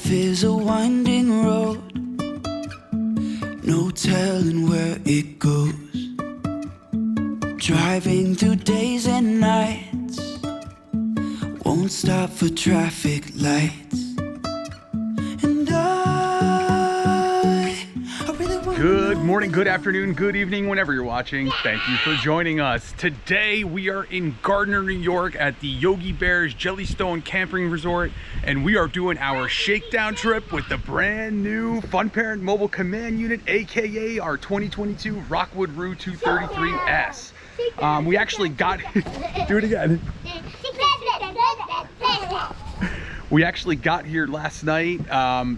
Life is a winding road, no telling where it goes. Driving through days and nights, won't stop for traffic lights. And I really want. Good morning, good afternoon, good evening, whenever you're watching. Thank you for joining us. Today we are in Gardiner, New York at the Yogi Bear's Jellystone Camping Resort, and we are doing our shakedown trip with the brand new Fun Parent Mobile Command Unit, aka our 2022 Rockwood Roo 233S. We actually got, do it again. We actually got here last night,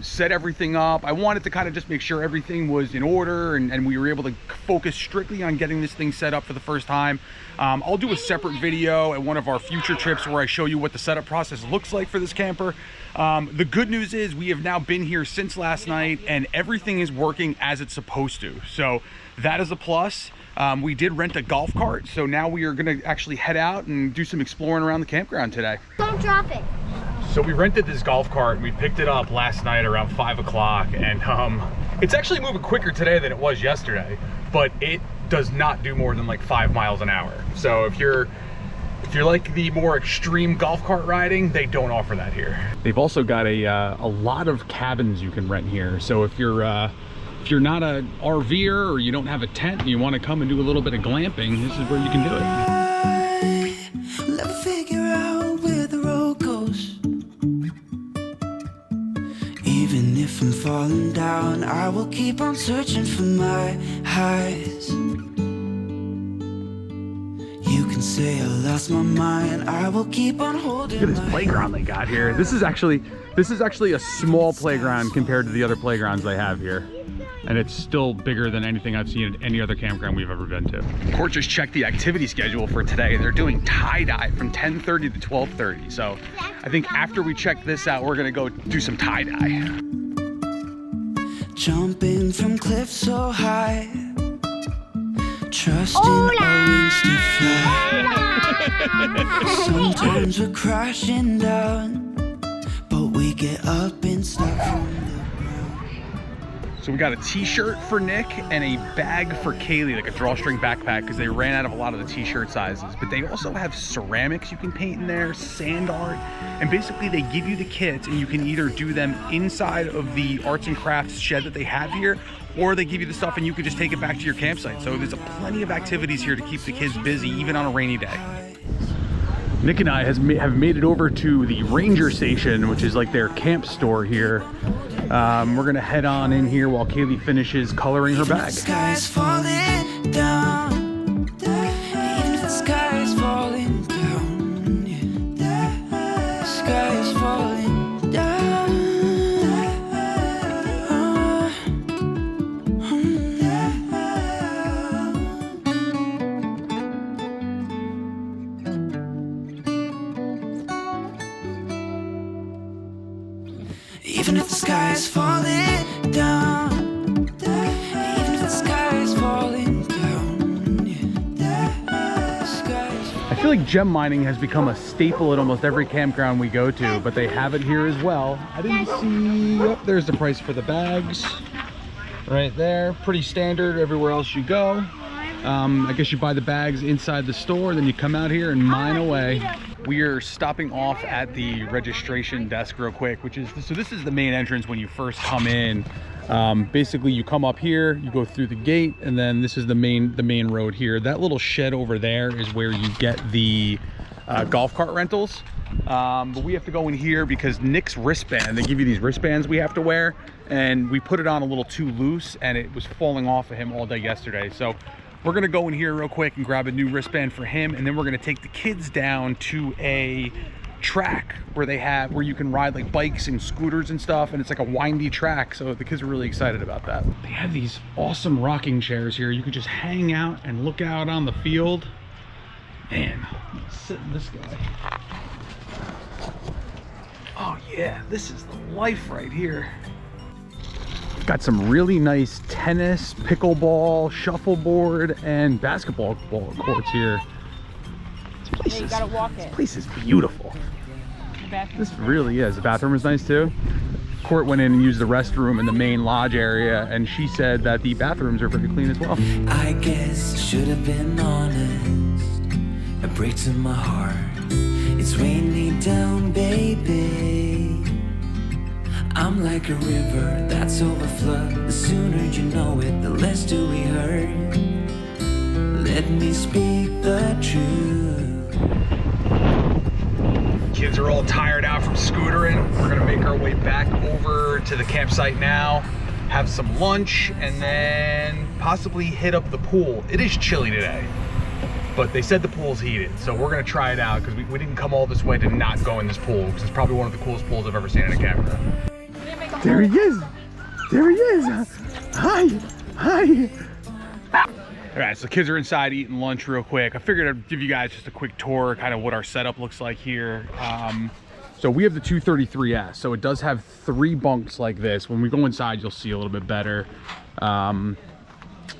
set everything up. I wanted to kind of just make sure everything was in order and we were able to focus strictly on getting this thing set up for the first time. I'll do a separate video at one of our future trips where I show you what the setup process looks like for this camper. The good news is we have now been here since last night and everything is working as it's supposed to. So that is a plus. We did rent a golf cart, so now we are gonna actually head out and do some exploring around the campground today. Don't drop it. So we rented this golf cart and we picked it up last night around 5 o'clock, and it's actually moving quicker today than it was yesterday, but it does not do more than like 5 miles an hour. So if you're like the more extreme golf cart riding, they don't offer that here. They've also got a lot of cabins you can rent here. So if you're not an RVer or you don't have a tent and you want to come and do a little bit of glamping, this is where you can do it. Let me figure out where the road goes. Even if I'm falling down, I will keep on searching for my highs. You can say I lost my mind, I will keep on holding. Look at this playground they got here. This is actually a small playground compared to the other playgrounds they have here. And it's still bigger than anything I've seen at any other campground we've ever been to. Court just checked the activity schedule for today. They're doing tie-dye from 10:30 to 12:30. So I think after we check this out, we're gonna go do some tie-dye. Jumping from cliffs so high, trusting our wings to fly. Sometimes we're crashing down, but we get up and stop from the ground. So we got a t-shirt for Nick and a bag for Kaylee, like a drawstring backpack, because they ran out of a lot of the t-shirt sizes. But they also have ceramics you can paint in there, sand art, and basically they give you the kits and you can either do them inside of the arts and crafts shed that they have here, or they give you the stuff and you can just take it back to your campsite. So there's plenty of activities here to keep the kids busy, even on a rainy day. Nick and I have made it over to the Ranger Station, which is like their camp store here. We're gonna head on in here while Kaylee finishes coloring her bag. The sky's falling down. Even if the sky's falling down, yeah. The sky's falling down. Even if the sky is falling down, even if the sky is falling down, yeah. I feel like gem mining has become a staple at almost every campground we go to, but they have it here as well. I didn't see, yep, there's the price for the bags right there. Pretty standard everywhere else you go. I guess you buy the bags inside the store, then you come out here and mine away. We are stopping off at the registration desk real quick, which is, so this is the main entrance when you first come in. Basically you come up here, you go through the gate, and then this is the main road here. That little shed over there is where you get the golf cart rentals. But we have to go in here because Nick's wristband, they give you these wristbands we have to wear, and we put it on a little too loose and it was falling off of him all day yesterday. So we're gonna go in here real quick and grab a new wristband for him, and then we're gonna take the kids down to a track where you can ride like bikes and scooters and stuff, and it's like a windy track, so the kids are really excited about that. They have these awesome rocking chairs here. You can just hang out and look out on the field. Man, let's sit in this guy. Oh yeah, this is the life right here. Got some really nice tennis, pickleball, shuffleboard, and basketball courts here. This place is beautiful. This really is. The bathroom is nice too. Court went in and used the restroom in the main lodge area, and she said that the bathrooms are pretty clean as well. I guess I should have been honest. It breaks in my heart. It's weighing me down, baby. I'm like a river that's overflowed. The sooner you know it, the less do we hurt. Let me speak the truth. Kids are all tired out from scootering. We're gonna make our way back over to the campsite now, have some lunch, and then possibly hit up the pool. It is chilly today, but they said the pool's heated, so we're gonna try it out because we didn't come all this way to not go in this pool, because it's probably one of the coolest pools I've ever seen in a campground. There he is! There he is! Hi! Hi! All right, so kids are inside eating lunch real quick. I figured I'd give you guys just a quick tour, kind of what our setup looks like here. So we have the 233S, so it does have 3 bunks like this. When we go inside, you'll see a little bit better.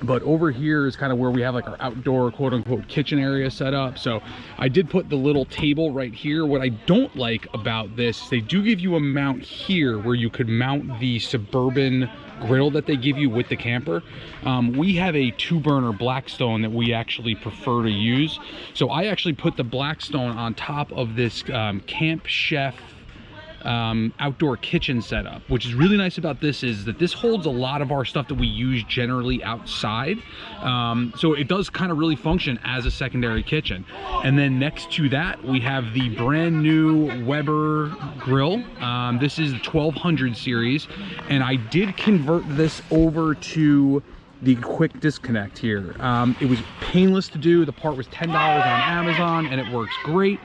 But over here is kind of where we have like our outdoor quote unquote kitchen area set up. So I did put the little table right here. What I don't like about this, they do give you a mount here where you could mount the Suburban grill that they give you with the camper. We have a 2-burner Blackstone that we actually prefer to use. So I actually put the Blackstone on top of this Camp Chef outdoor kitchen setup. Which is really nice about this is that this holds a lot of our stuff that we use generally outside, so it does kind of really function as a secondary kitchen. And then next to that we have the brand new Weber grill. This is the 1200 series, and I did convert this over to the quick disconnect here. It was painless to do. The part was $10 on Amazon and it works great.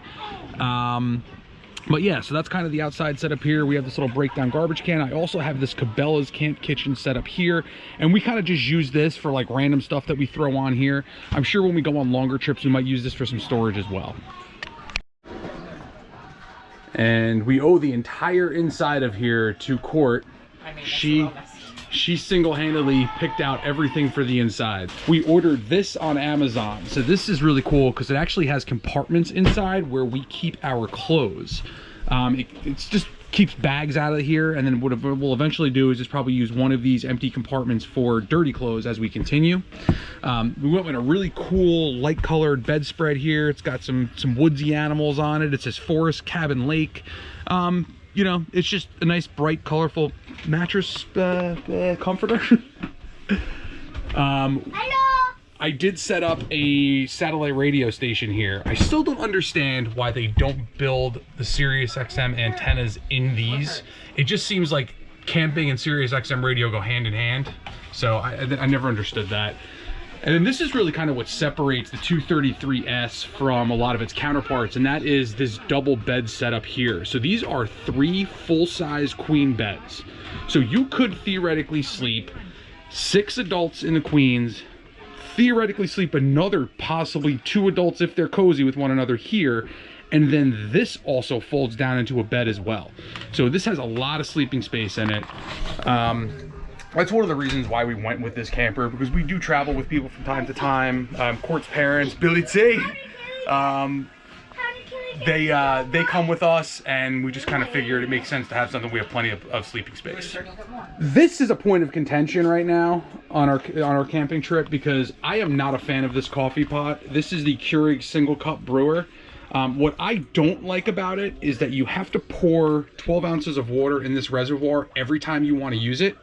But yeah, so that's kind of the outside setup here. We have this little breakdown garbage can. I also have this Cabela's camp kitchen set up here, and we kind of just use this for like random stuff that we throw on here. I'm sure when we go on longer trips, we might use this for some storage as well. And we owe the entire inside of here to Court. She single-handedly picked out everything for the inside. We ordered this on Amazon. So this is really cool because it actually has compartments inside where we keep our clothes. It's just keeps bags out of here, and then what we'll eventually do is just probably use one of these empty compartments for dirty clothes as we continue. We went with a really cool light colored bedspread here. It's got some woodsy animals on it. It says Forest Cabin Lake. You know, it's just a nice, bright, colorful mattress comforter. I did set up a satellite radio station here. I still don't understand why they don't build the Sirius XM antennas in these. It just seems like camping and Sirius XM radio go hand in hand. So I never understood that. And then this is really kind of what separates the 233S from a lot of its counterparts, and that is this double bed setup here. So these are 3 full-size queen beds. So you could theoretically sleep 6 adults in the queens, theoretically sleep another possibly 2 adults if they're cozy with one another here, and then this also folds down into a bed as well. So this has a lot of sleeping space in it. That's one of the reasons why we went with this camper, because we do travel with people from time to time. Court's parents, Billy T, they come with us, and we just kind of figured it makes sense to have something we have plenty of sleeping space. This is a point of contention right now on our camping trip, because I am not a fan of this coffee pot. This is the Keurig single cup brewer. What I don't like about it is that you have to pour 12 ounces of water in this reservoir every time you want to use it.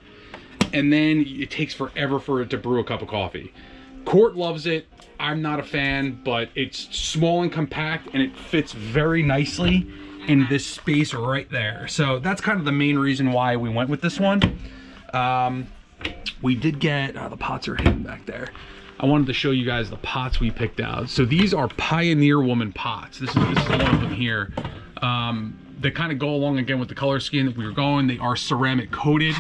And then it takes forever for it to brew a cup of coffee. Court loves it. I'm not a fan, but it's small and compact, and it fits very nicely in this space right there. So that's kind of the main reason why we went with this one. We did get, the pots are hidden back there. I wanted to show you guys the pots we picked out. So these are Pioneer Woman pots. This is one of them here. They kind of go along again with the color scheme that we were going. They are ceramic coated.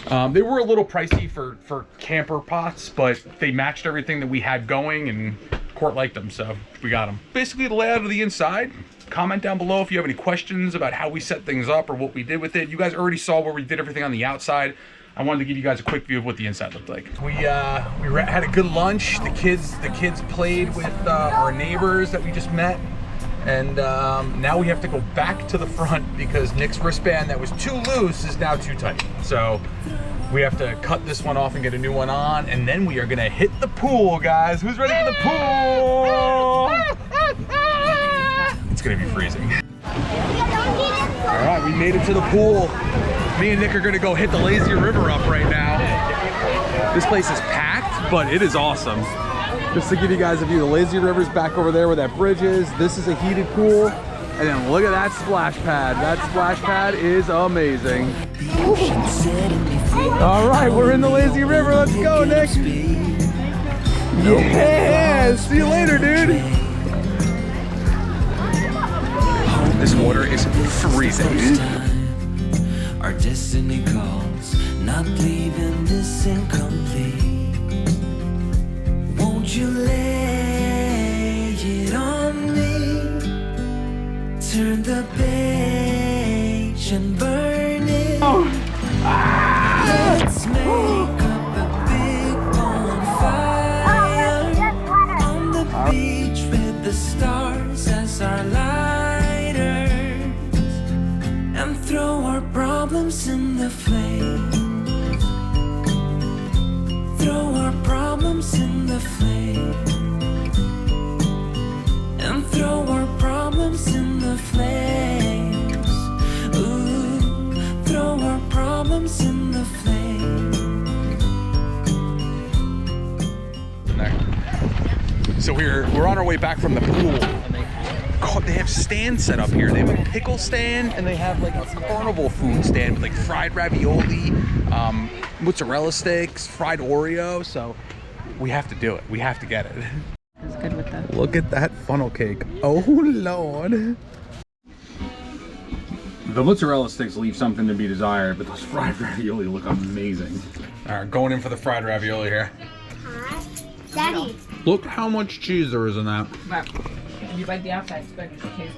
They were a little pricey for camper pots, but they matched everything that we had going, and Court liked them, so we got them. Basically the layout of the inside. Comment down below if you have any questions about how we set things up or what we did with it. You guys already saw where we did everything on the outside. I wanted to give you guys a quick view of what the inside looked like. We had a good lunch. The kids played with our neighbors that we just met. And now we have to go back to the front because Nick's wristband that was too loose is now too tight. So we have to cut this one off and get a new one on, and then we are gonna hit the pool, guys. Who's ready for the pool? It's gonna be freezing. All right, we made it to the pool. Me and Nick are gonna go hit the lazy river up right now. This place is packed, but it is awesome. Just to give you guys a view, the lazy river's back over there where that bridge is. This is a heated pool. And then look at that splash pad. That splash pad is amazing. All right, we're in the lazy river. Let's go, Nick. Yeah, see you later, dude. This water is freezing. Our destiny calls, not leaving this incomplete. Won't you lay it on me? Turn the page and burn it. Let's make up a big bonfire on the beach with the stars as our lighters, and throw our problems in the flames. Throw our problems in the flame, and throw our problems in the flames. Ooh, throw our problems in the flame. So we're on our way back from the pool, and they have stands set up here. They have a pickle stand, and they have like a carnival food stand with like fried ravioli, mozzarella sticks, fried Oreo. So we have to do it. We have to get it. It's good with that. Look at that funnel cake. Oh Lord. The mozzarella sticks leave something to be desired, but those fried ravioli look amazing. All right, going in for the fried ravioli here. Daddy. Look how much cheese there is in that. You bite the outside, but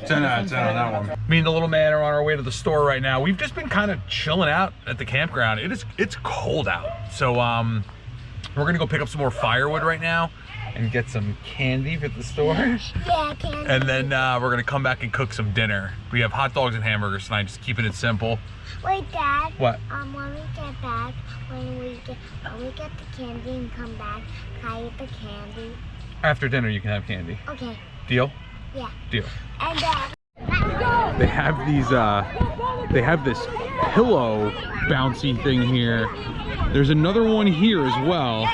10 out of 10 on that one. Me and the little man are on our way to the store right now. We've just been kind of chilling out at the campground. It's cold out. So we're gonna go pick up some more firewood right now and get some candy for the store. Yeah, candy. And then we're gonna come back and cook some dinner. We have hot dogs and hamburgers tonight, just keeping it simple. Wait, Dad. What? When we get back, when we get the candy and come back, can I eat the candy? After dinner, you can have candy. Okay. Deal? Yeah. Deal. And They have these, they have this pillow bouncy thing here. There's another one here as well.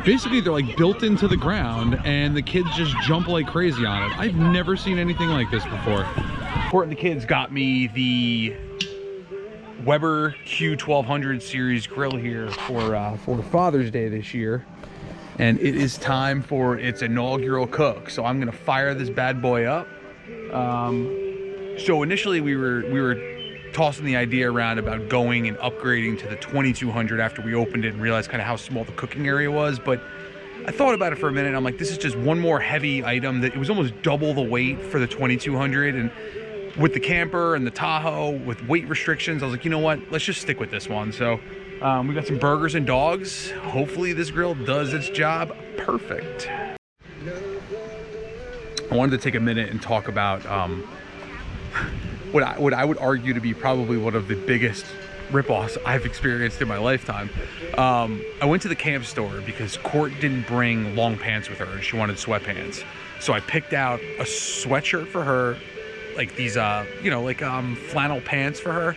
Basically, they're like built into the ground, and the kids just jump like crazy on it. I've never seen anything like this before. Court and the kids got me the Weber Q1200 series grill here for Father's Day this year. And it is time for its inaugural cook. So I'm gonna fire this bad boy up. So initially we were tossing the idea around about going and upgrading to the 2200 after we opened it and realized kind of how small the cooking area was. But I thought about it for a minute. I'm like, this is just one more heavy item that it was almost double the weight for the 2200. And with the camper and the Tahoe with weight restrictions, I was like, you know what? Let's just stick with this one. So we got some burgers and dogs. Hopefully this grill does its job perfect. I wanted to take a minute and talk about what I would argue to be probably one of the biggest ripoffs I've experienced in my lifetime. I went to the camp store because Court didn't bring long pants with her and she wanted sweatpants. So I picked out a sweatshirt for her, like these flannel pants for her.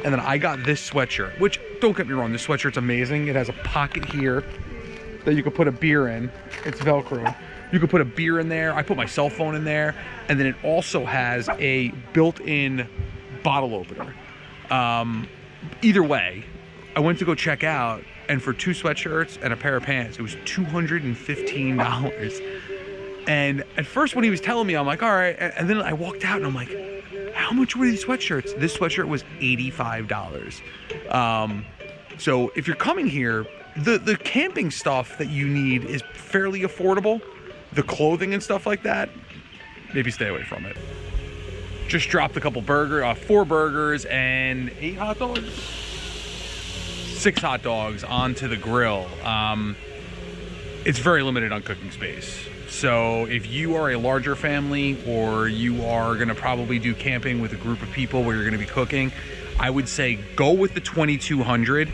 And then I got this sweatshirt, which, don't get me wrong, this sweatshirt's amazing. It has a pocket here that you could put a beer in. It's Velcro. You could put a beer in there. I put my cell phone in there. And then it also has a built-in bottle opener. Either way, I went to go check out, and for 2 sweatshirts and a pair of pants, it was $215. And at first when he was telling me, I'm like, all right. And then I walked out and I'm like, how much were these sweatshirts? This sweatshirt was $85. So if you're coming here, the camping stuff that you need is fairly affordable. The clothing and stuff like that, maybe stay away from it. Just dropped a couple 4 burgers and 8 hot dogs? 6 hot dogs onto the grill. It's very limited on cooking space. So if you are a larger family or you are gonna probably do camping with a group of people where you're gonna be cooking, I would say go with the 2200.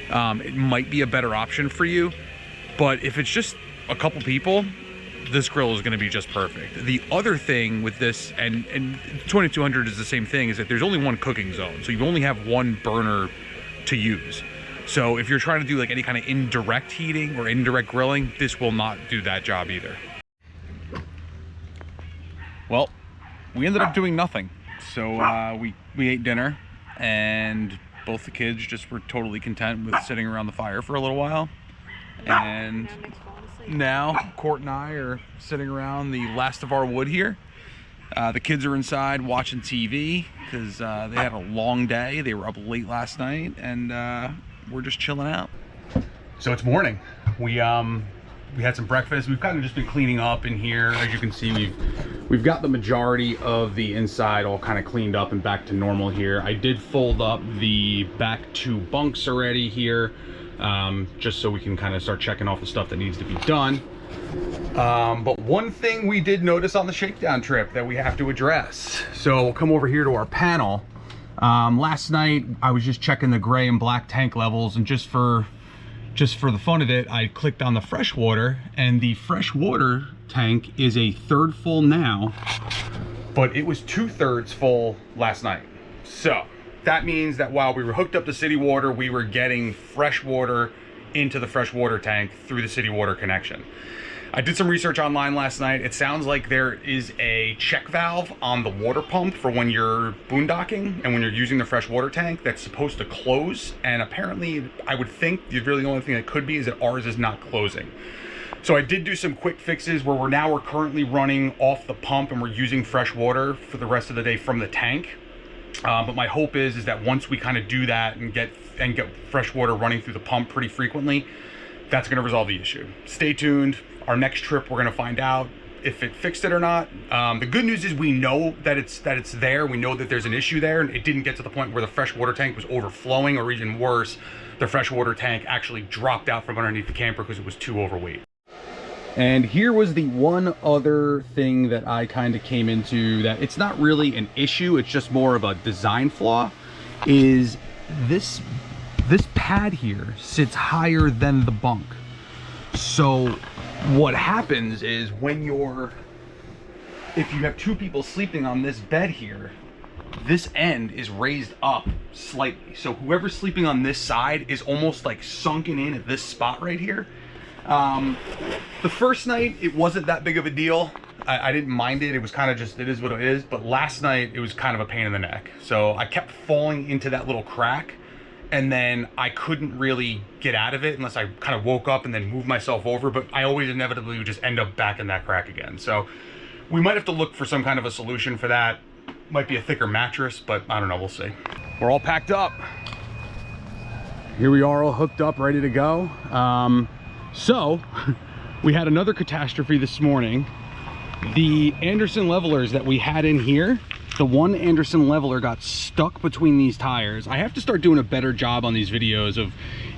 It might be a better option for you, but if it's just a couple people, this grill is gonna be just perfect. The other thing with this, and 2200 is the same thing, is that there's only one cooking zone. So you only have one burner to use. So if you're trying to do like any kind of indirect heating or indirect grilling, this will not do that job either. Well, we ended up doing nothing. So we ate dinner, and both the kids just were totally content with sitting around the fire for a little while. And now Court and I are sitting around the last of our wood here. The kids are inside watching TV because they had a long day. They were up late last night, and we're just chilling out. So it's morning. We had some breakfast. We've kind of just been cleaning up in here. As you can see, we've got the majority of the inside all kind of cleaned up and back to normal here. I did fold up the back 2 bunks already here, just so we can kind of start checking off the stuff that needs to be done. But one thing we did notice on the Shakedown trip that we have to address. So we'll come over here to our panel. Last night I was just checking the gray and black tank levels, and just for the fun of it, I clicked on the freshwater, and the freshwater tank is a 1/3 full now, but it was 2/3 full last night. So that means that while we were hooked up to city water, we were getting fresh water into the freshwater tank through the city water connection. I did some research online last night. It sounds like there is a check valve on the water pump for when you're boondocking and when you're using the freshwater tank that's supposed to close. And apparently, I would think the really only thing that could be is that ours is not closing. So I did do some quick fixes where we're currently running off the pump and we're using fresh water for the rest of the day from the tank. But my hope is that once we kind of do that and get fresh water running through the pump pretty frequently, that's going to resolve the issue. Stay tuned. Our next trip, we're going to find out if it fixed it or not. The good news is we know that it's there. We know that there's an issue there, and it didn't get to the point where the freshwater tank was overflowing, or even worse, the freshwater tank actually dropped out from underneath the camper because it was too overweight. And here was the one other thing that I kind of came into that it's not really an issue, it's just more of a design flaw, is this pad here sits higher than the bunk. So what happens is if you have 2 people sleeping on this bed here, this end is raised up slightly. So whoever's sleeping on this side is almost like sunken in at this spot right here. The first night, it wasn't that big of a deal. I didn't mind it. It was kind of just, it is what it is. But last night, it was kind of a pain in the neck. So I kept falling into that little crack, and then I couldn't really get out of it unless I kind of woke up and then moved myself over, but I always inevitably would just end up back in that crack again. So we might have to look for some kind of a solution for that. Might be a thicker mattress, but I don't know, we'll see. We're all packed up. Here we are all hooked up, ready to go. So we had another catastrophe this morning. The Anderson levelers that we had in here, the one Anderson leveler got stuck between these tires. I have to start doing a better job on these videos of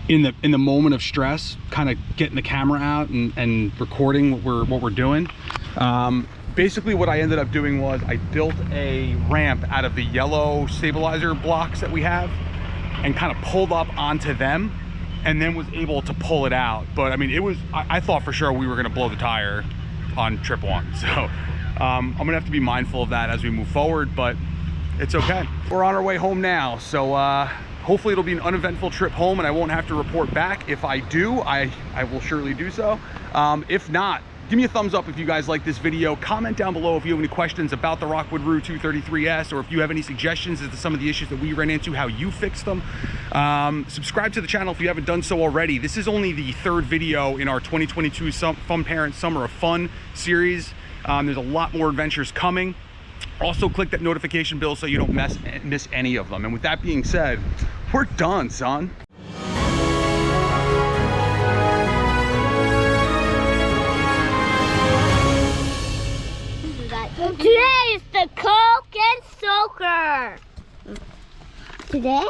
in the moment of stress, kind of getting the camera out and recording what we're doing. Basically what I ended up doing was I built a ramp out of the yellow stabilizer blocks that we have and kind of pulled up onto them, and then was able to pull it out. But I mean, I thought for sure we were gonna blow the tire on trip 1. So I'm gonna have to be mindful of that as we move forward, but it's okay. We're on our way home now. So hopefully it'll be an uneventful trip home and I won't have to report back. If I do, I will surely do so. If not, give me a thumbs up if you guys like this video. Comment down below if you have any questions about the Rockwood Roo 233S, or if you have any suggestions as to some of the issues that we ran into, how you fixed them. Subscribe to the channel if you haven't done so already. This is only the 3rd video in our 2022 Fun Parents Summer of Fun series. There's a lot more adventures coming. Also click that notification bell so you don't miss any of them. And with that being said, we're done, son. Today is the Coke and Soaker. Today